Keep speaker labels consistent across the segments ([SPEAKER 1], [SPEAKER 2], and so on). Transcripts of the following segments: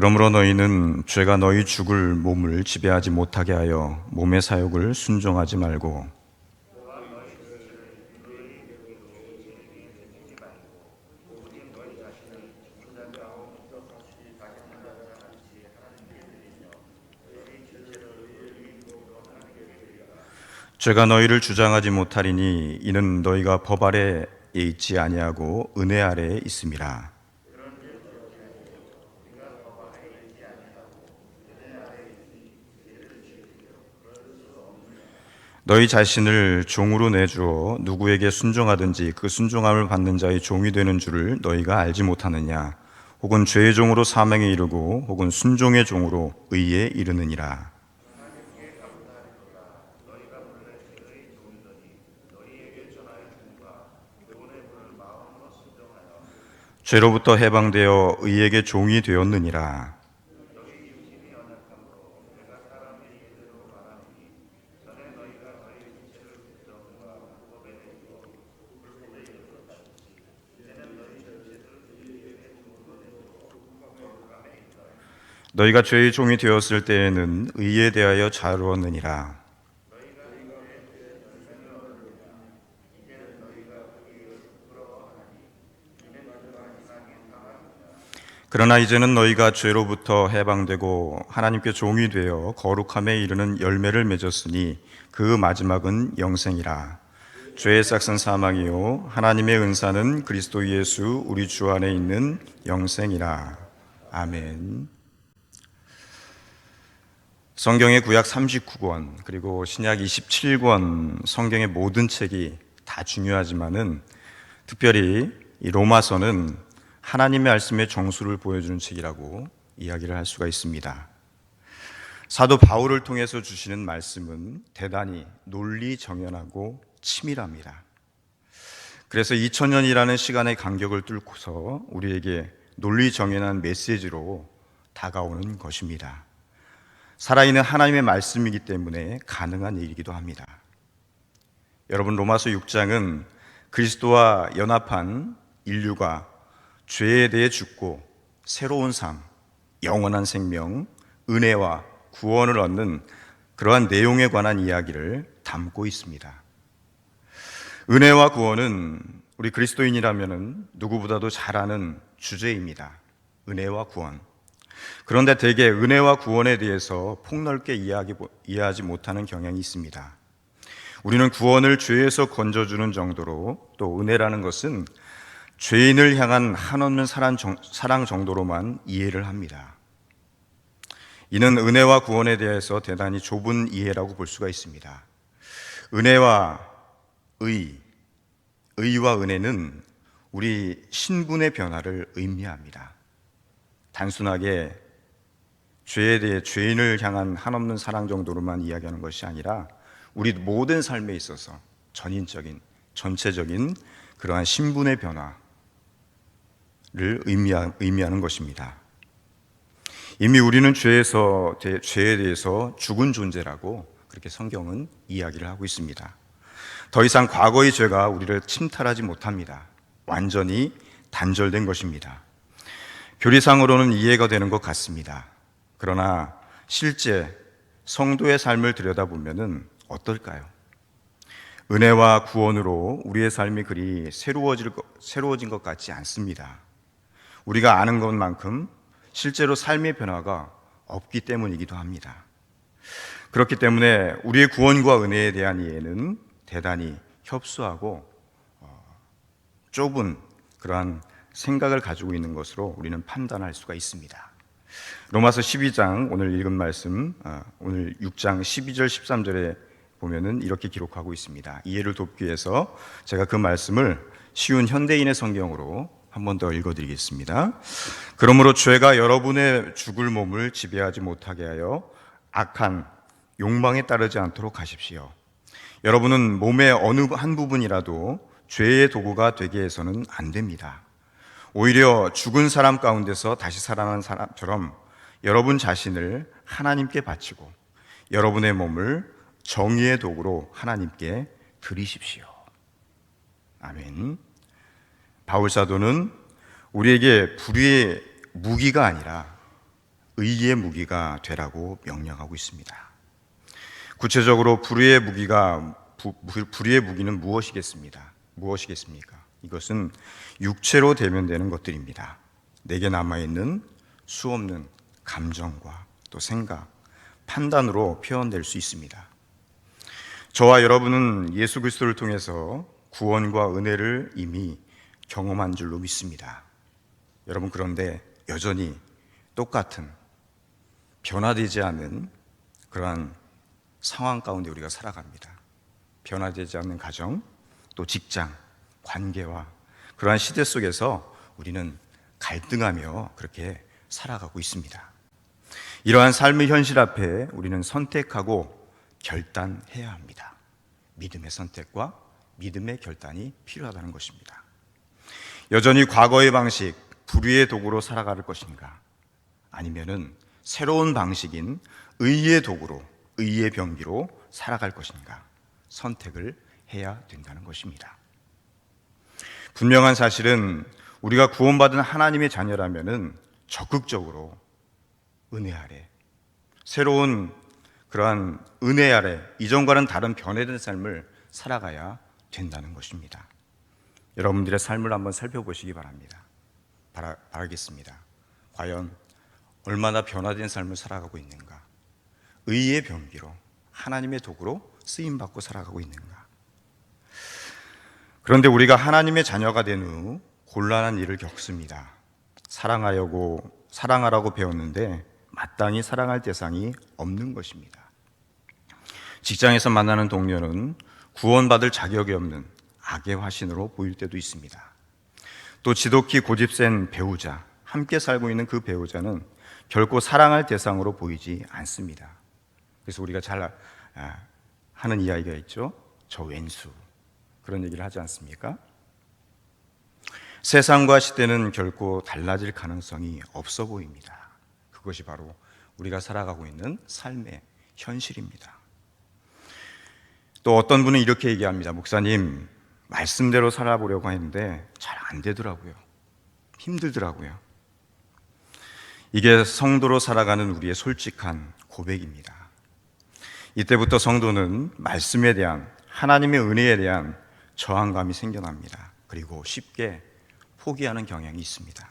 [SPEAKER 1] 그러므로 너희는 죄가 너희 죽을 몸을 지배하지 못하게 하여 몸의 사욕을 순종하지 말고 죄가 너희를 주장하지 못하리니 이는 너희가 법 아래에 있지 아니하고 은혜 아래에 있음이라. 너희 자신을 종으로 내주어 누구에게 순종하든지 그 순종함을 받는 자의 종이 되는 줄을 너희가 알지 못하느냐? 혹은 죄의 종으로 사망에 이르고 혹은 순종의 종으로 의에 이르느니라. 죄로부터 해방되어 의에게 종이 되었느니라. 너희가 죄의 종이 되었을 때에는 의에 대하여 자루었느니라. 그러나 이제는 너희가 죄로부터 해방되고 하나님께 종이 되어 거룩함에 이르는 열매를 맺었으니 그 마지막은 영생이라. 죄의 싹은 사망이요 하나님의 은사는 그리스도 예수 우리 주 안에 있는 영생이라. 아멘. 성경의 구약 39권 그리고 신약 27권 성경의 모든 책이 다 중요하지만은 특별히 이 로마서는 하나님의 말씀의 정수를 보여주는 책이라고 이야기를 할 수가 있습니다. 사도 바울을 통해서 주시는 말씀은 대단히 논리정연하고 치밀합니다. 그래서 2000년이라는 시간의 간격을 뚫고서 우리에게 논리정연한 메시지로 다가오는 것입니다. 살아있는 하나님의 말씀이기 때문에 가능한 일이기도 합니다. 여러분, 로마서 6장은 그리스도와 연합한 인류가 죄에 대해 죽고 새로운 삶, 영원한 생명, 은혜와 구원을 얻는 그러한 내용에 관한 이야기를 담고 있습니다. 은혜와 구원은 우리 그리스도인이라면 누구보다도 잘 아는 주제입니다. 은혜와 구원. 그런데 대개 은혜와 구원에 대해서 폭넓게 이해하지 못하는 경향이 있습니다. 우리는 구원을 죄에서 건져주는 정도로, 또 은혜라는 것은 죄인을 향한 한없는 사랑 정도로만 이해를 합니다. 이는 은혜와 구원에 대해서 대단히 좁은 이해라고 볼 수가 있습니다. 은혜와 의와 은혜는 우리 신분의 변화를 의미합니다. 단순하게 죄에 대해 죄인을 향한 한없는 사랑 정도로만 이야기하는 것이 아니라 우리 모든 삶에 있어서 전인적인, 전체적인 그러한 신분의 변화를 의미하는 것입니다. 이미 우리는 죄에 대해서 죽은 존재라고 그렇게 성경은 이야기를 하고 있습니다. 더 이상 과거의 죄가 우리를 침탈하지 못합니다. 완전히 단절된 것입니다. 교리상으로는 이해가 되는 것 같습니다. 그러나 실제 성도의 삶을 들여다보면 어떨까요? 은혜와 구원으로 우리의 삶이 그리 새로워진 것 같지 않습니다. 우리가 아는 것만큼 실제로 삶의 변화가 없기 때문이기도 합니다. 그렇기 때문에 우리의 구원과 은혜에 대한 이해는 대단히 협소하고 좁은 그러한 생각을 가지고 있는 것으로 우리는 판단할 수가 있습니다. 로마서 12장 오늘 읽은 말씀, 오늘 6장 12절 13절에 보면은 이렇게 기록하고 있습니다. 이해를 돕기 위해서 제가 그 말씀을 쉬운 현대인의 성경으로 한 번 더 읽어드리겠습니다. 그러므로 죄가 여러분의 죽을 몸을 지배하지 못하게 하여 악한 욕망에 따르지 않도록 하십시오. 여러분은 몸의 어느 한 부분이라도 죄의 도구가 되게 해서는 안 됩니다. 오히려 죽은 사람 가운데서 다시 살아난 사람처럼 여러분 자신을 하나님께 바치고 여러분의 몸을 정의의 도구로 하나님께 드리십시오. 아멘. 바울 사도는 우리에게 불의의 무기가 아니라 의의 무기가 되라고 명령하고 있습니다. 구체적으로 불의의 무기는 무엇이겠습니까? 이것은 육체로 대면되는 것들입니다. 내게 남아있는 수없는 감정과 또 생각, 판단으로 표현될 수 있습니다. 저와 여러분은 예수 그리스도를 통해서 구원과 은혜를 이미 경험한 줄로 믿습니다. 여러분, 그런데 여전히 똑같은 변화되지 않는 그러한 상황 가운데 우리가 살아갑니다. 변화되지 않는 가정, 또 직장, 관계와 그러한 시대 속에서 우리는 갈등하며 그렇게 살아가고 있습니다. 이러한 삶의 현실 앞에 우리는 선택하고 결단해야 합니다. 믿음의 선택과 믿음의 결단이 필요하다는 것입니다. 여전히 과거의 방식, 불의의 도구로 살아갈 것인가? 아니면은 새로운 방식인 의의 도구로, 의의 병기로 살아갈 것인가? 선택을 해야 된다는 것입니다. 분명한 사실은 우리가 구원받은 하나님의 자녀라면은 적극적으로 은혜 아래, 새로운 그러한 은혜 아래 이전과는 다른 변화된 삶을 살아가야 된다는 것입니다. 여러분들의 삶을 한번 살펴보시기 바라겠습니다. 과연 얼마나 변화된 삶을 살아가고 있는가? 의의 병기로, 하나님의 도구로 쓰임받고 살아가고 있는가? 그런데 우리가 하나님의 자녀가 된 후 곤란한 일을 겪습니다. 사랑하라고 배웠는데 마땅히 사랑할 대상이 없는 것입니다. 직장에서 만나는 동료는 구원받을 자격이 없는 악의 화신으로 보일 때도 있습니다. 또 지독히 고집센 배우자, 함께 살고 있는 그 배우자는 결코 사랑할 대상으로 보이지 않습니다. 그래서 우리가 잘 하는 이야기가 있죠. 저 왼수. 그런 얘기를 하지 않습니까? 세상과 시대는 결코 달라질 가능성이 없어 보입니다. 그것이 바로 우리가 살아가고 있는 삶의 현실입니다. 또 어떤 분은 이렇게 얘기합니다. 목사님, 말씀대로 살아보려고 했는데 잘 안 되더라고요. 힘들더라고요. 이게 성도로 살아가는 우리의 솔직한 고백입니다. 이때부터 성도는 말씀에 대한, 하나님의 은혜에 대한 저항감이 생겨납니다. 그리고 쉽게 포기하는 경향이 있습니다.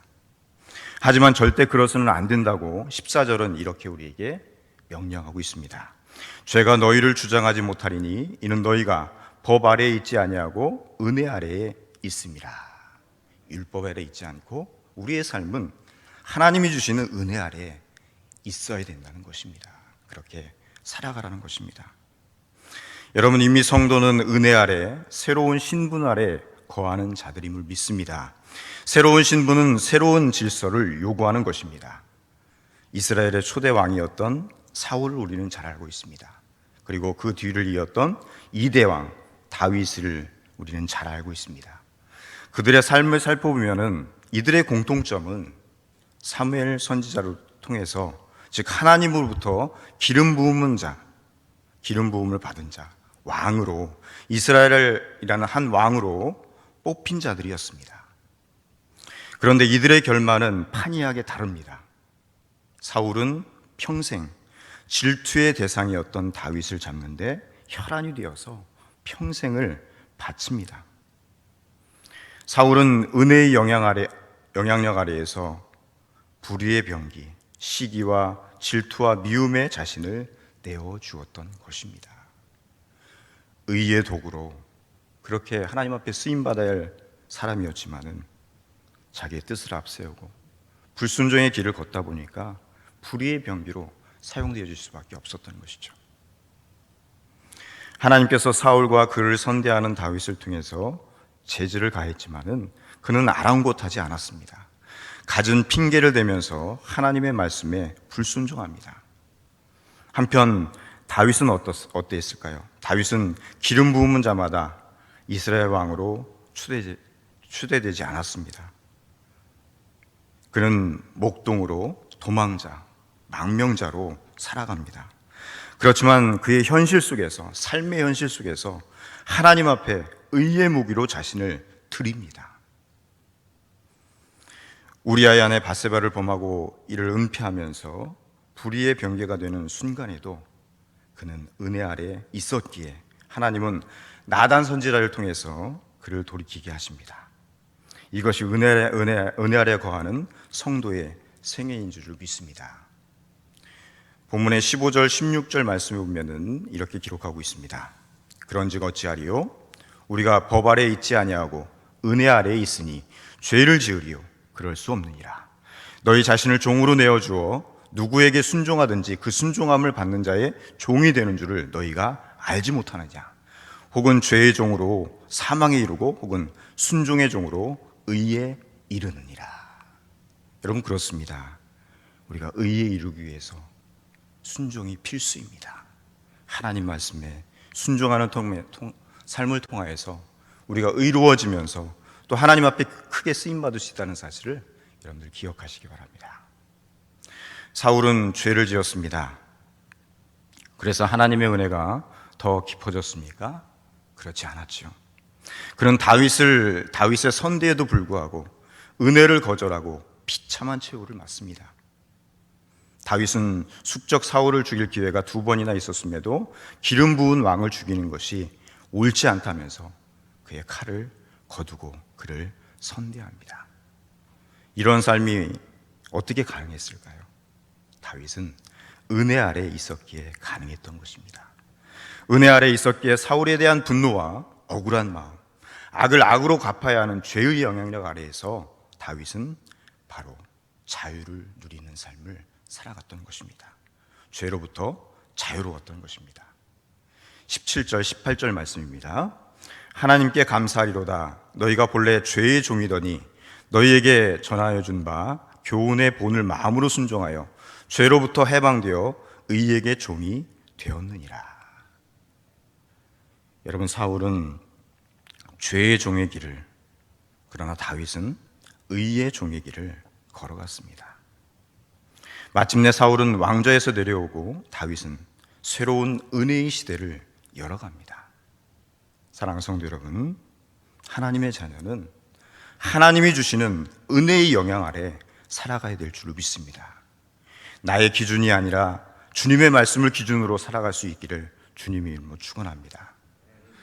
[SPEAKER 1] 하지만 절대 그러서는 안 된다고 14절은 이렇게 우리에게 명령하고 있습니다. 죄가 너희를 주장하지 못하리니 이는 너희가 법 아래에 있지 아니하고 은혜 아래에 있음이라. 율법 아래에 있지 않고 우리의 삶은 하나님이 주시는 은혜 아래에 있어야 된다는 것입니다. 그렇게 살아가라는 것입니다. 여러분, 이미 성도는 은혜 아래, 새로운 신분 아래 거하는 자들임을 믿습니다. 새로운 신분은 새로운 질서를 요구하는 것입니다. 이스라엘의 초대 왕이었던 사울을 우리는 잘 알고 있습니다. 그리고 그 뒤를 이었던 2대 왕 다윗을 우리는 잘 알고 있습니다. 그들의 삶을 살펴보면은 이들의 공통점은 사무엘 선지자를 통해서, 즉 하나님으로부터 기름 부음을 받은 자, 왕으로, 이스라엘이라는 한 왕으로 뽑힌 자들이었습니다. 그런데 이들의 결말은 판이하게 다릅니다. 사울은 평생 질투의 대상이었던 다윗을 잡는데 혈안이 되어서 평생을 바칩니다. 사울은 은혜의 영향력 아래에서 불의의 병기, 시기와 질투와 미움의 자신을 내어주었던 것입니다. 의의 도구로 그렇게 하나님 앞에 쓰임받아야 할 사람이었지만은 자기의 뜻을 앞세우고 불순종의 길을 걷다 보니까 불의의 병기로 사용되어질 수밖에 없었던 것이죠. 하나님께서 사울과 그를 선대하는 다윗을 통해서 제지를 가했지만은 그는 아랑곳하지 않았습니다. 갖은 핑계를 대면서 하나님의 말씀에 불순종합니다. 한편 다윗은 어땠을까요? 다윗은 기름 부은 자마다 이스라엘 왕으로 추대되지 않았습니다. 그는 목동으로, 도망자, 망명자로 살아갑니다. 그렇지만 그의 현실 속에서, 삶의 현실 속에서 하나님 앞에 의의 무기로 자신을 드립니다. 우리아의 아내 바세바를 범하고 이를 은폐하면서 불의의 병개가 되는 순간에도 그는 은혜 아래 있었기에 하나님은 나단 선지자를 통해서 그를 돌이키게 하십니다. 이것이 은혜 아래 거하는 성도의 생애인 줄을 믿습니다. 본문의 15절 16절 말씀에 보면은 이렇게 기록하고 있습니다. 그런즉 어찌하리요? 우리가 법 아래 있지 아니하고 은혜 아래에 있으니 죄를 지으리요? 그럴 수 없느니라. 너희 자신을 종으로 내어주어 누구에게 순종하든지 그 순종함을 받는 자의 종이 되는 줄을 너희가 알지 못하느냐? 혹은 죄의 종으로 사망에 이르고 혹은 순종의 종으로 의에 이르느니라. 여러분, 그렇습니다. 우리가 의에 이르기 위해서 순종이 필수입니다. 하나님 말씀에 순종하는 삶을 통하여서 우리가 의로워지면서 또 하나님 앞에 크게 쓰임받을 수 있다는 사실을 여러분들 기억하시기 바랍니다. 사울은 죄를 지었습니다. 그래서 하나님의 은혜가 더 깊어졌습니까? 그렇지 않았죠. 그는 다윗의 선대에도 불구하고 은혜를 거절하고 비참한 최후를 맞습니다. 다윗은 숙적 사울을 죽일 기회가 2번이나 있었음에도 기름 부은 왕을 죽이는 것이 옳지 않다면서 그의 칼을 거두고 그를 선대합니다. 이런 삶이 어떻게 가능했을까요? 다윗은 은혜 아래에 있었기에 가능했던 것입니다. 은혜 아래에 있었기에 사울에 대한 분노와 억울한 마음, 악을 악으로 갚아야 하는 죄의 영향력 아래에서 다윗은 바로 자유를 누리는 삶을 살아갔던 것입니다. 죄로부터 자유로웠던 것입니다. 17절 18절 말씀입니다. 하나님께 감사하리로다. 너희가 본래 죄의 종이더니 너희에게 전하여 준 바 교훈의 본을 마음으로 순종하여 죄로부터 해방되어 의에게 종이 되었느니라. 여러분, 사울은 죄의 종의 길을, 그러나 다윗은 의의 종의 길을 걸어갔습니다. 마침내 사울은 왕좌에서 내려오고 다윗은 새로운 은혜의 시대를 열어갑니다. 사랑하는 성도 여러분, 하나님의 자녀는 하나님이 주시는 은혜의 영향 아래 살아가야 될 줄로 믿습니다. 나의 기준이 아니라 주님의 말씀을 기준으로 살아갈 수 있기를 주님의 이름으로 축원합니다.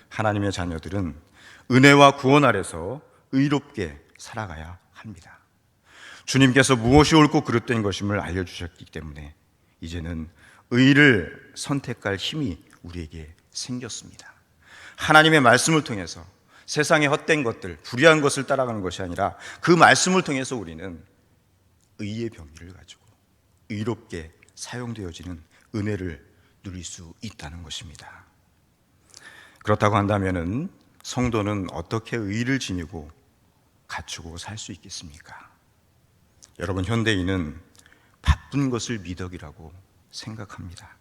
[SPEAKER 1] 하나님의 자녀들은 은혜와 구원 아래서 의롭게 살아가야 합니다. 주님께서 무엇이 옳고 그릇된 것임을 알려주셨기 때문에 이제는 의를 선택할 힘이 우리에게 생겼습니다. 하나님의 말씀을 통해서 세상의 헛된 것들, 불의한 것을 따라가는 것이 아니라 그 말씀을 통해서 우리는 의의 병기를 가지고 의롭게 사용되어지는 은혜를 누릴 수 있다는 것입니다. 그렇다고 한다면 성도는 어떻게 의를 지니고 갖추고 살 수 있겠습니까? 여러분, 현대인은 바쁜 것을 미덕이라고 생각합니다.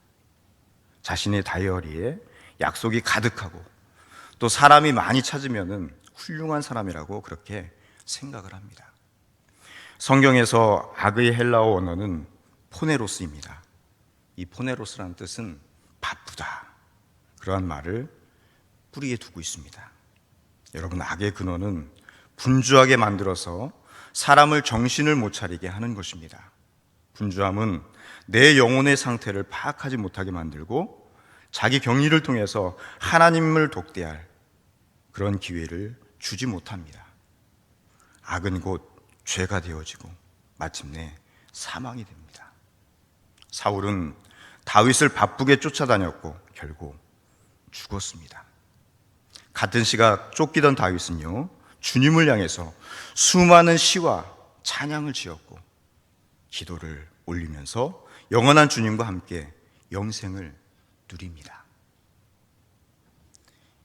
[SPEAKER 1] 자신의 다이어리에 약속이 가득하고 또 사람이 많이 찾으면 훌륭한 사람이라고 그렇게 생각을 합니다. 성경에서 악의 헬라어 언어는 포네로스입니다. 이 포네로스라는 뜻은 바쁘다, 그러한 말을 뿌리에 두고 있습니다. 여러분, 악의 근원은 분주하게 만들어서 사람을 정신을 못 차리게 하는 것입니다. 분주함은 내 영혼의 상태를 파악하지 못하게 만들고 자기 경리를 통해서 하나님을 독대할 그런 기회를 주지 못합니다. 악은 곧 죄가 되어지고 마침내 사망이 됩니다. 사울은 다윗을 바쁘게 쫓아다녔고 결국 죽었습니다. 같은 시각 쫓기던 다윗은요, 주님을 향해서 수많은 시와 찬양을 지었고 기도를 올리면서 영원한 주님과 함께 영생을 누립니다.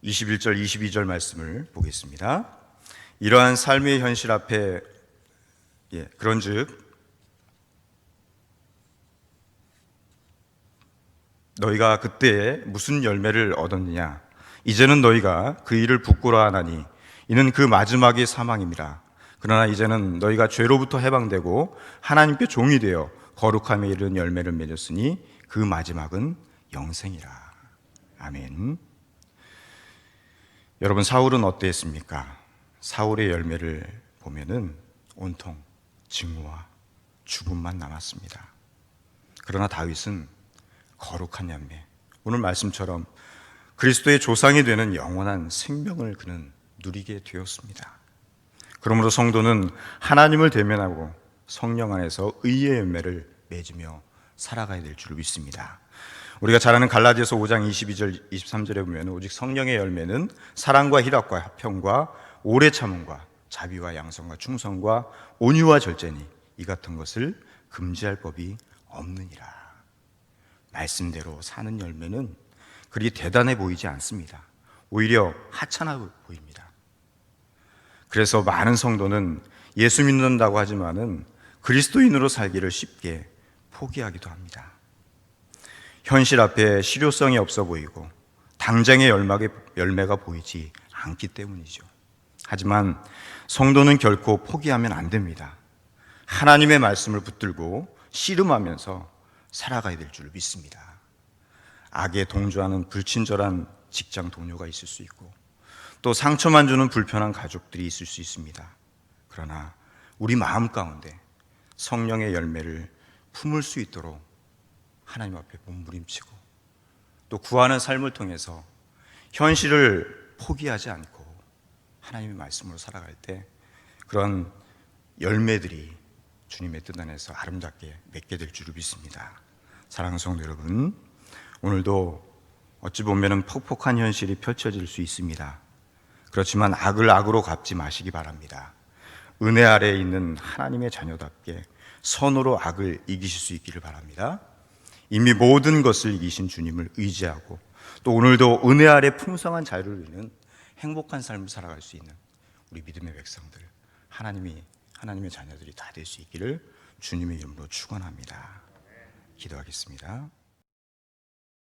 [SPEAKER 1] 21절 22절 말씀을 보겠습니다. 이러한 삶의 현실 앞에 그런즉 너희가 그때에 무슨 열매를 얻었느냐? 이제는 너희가 그 일을 부끄러워하나니 이는 그 마지막이 사망임이라. 그러나 이제는 너희가 죄로부터 해방되고 하나님께 종이 되어 거룩함에 이르는 열매를 맺었으니 그 마지막은 영생이라. 아멘. 여러분, 사울은 어땠습니까? 사울의 열매를 보면은 온통 증오와 죽음만 남았습니다. 그러나 다윗은 거룩한 열매, 오늘 말씀처럼 그리스도의 조상이 되는 영원한 생명을 그는 누리게 되었습니다. 그러므로 성도는 하나님을 대면하고 성령 안에서 의의 열매를 맺으며 살아가야 될 줄 믿습니다. 우리가 잘 아는 갈라디아서 5장 22절 23절에 보면 오직 성령의 열매는 사랑과 희락과 화평과 오래 참음과 자비와 양선과 충성과 온유와 절제니 이 같은 것을 금지할 법이 없느니라. 말씀대로 사는 열매는 그리 대단해 보이지 않습니다. 오히려 하찮아 보입니다. 그래서 많은 성도는 예수 믿는다고 하지만은 그리스도인으로 살기를 쉽게 포기하기도 합니다. 현실 앞에 실효성이 없어 보이고 당장의 열매가 보이지 않기 때문이죠. 하지만 성도는 결코 포기하면 안 됩니다. 하나님의 말씀을 붙들고 씨름하면서 살아가야 될 줄 믿습니다. 악에 동조하는 불친절한 직장 동료가 있을 수 있고 또 상처만 주는 불편한 가족들이 있을 수 있습니다. 그러나 우리 마음 가운데 성령의 열매를 품을 수 있도록 하나님 앞에 몸부림치고 또 구하는 삶을 통해서 현실을 포기하지 않고 하나님의 말씀으로 살아갈 때 그런 열매들이 주님의 뜻 안에서 아름답게 맺게 될 줄을 믿습니다. 사랑하는 성도 여러분, 오늘도 어찌 보면 퍽퍽한 현실이 펼쳐질 수 있습니다. 그렇지만 악을 악으로 갚지 마시기 바랍니다. 은혜 아래에 있는 하나님의 자녀답게 선으로 악을 이기실 수 있기를 바랍니다. 이미 모든 것을 이기신 주님을 의지하고 또 오늘도 은혜 아래 풍성한 자유를 누리는 행복한 삶을 살아갈 수 있는 우리 믿음의 백성들, 하나님의 자녀들이 다 될 수 있기를 주님의 이름으로 축원합니다. 기도하겠습니다.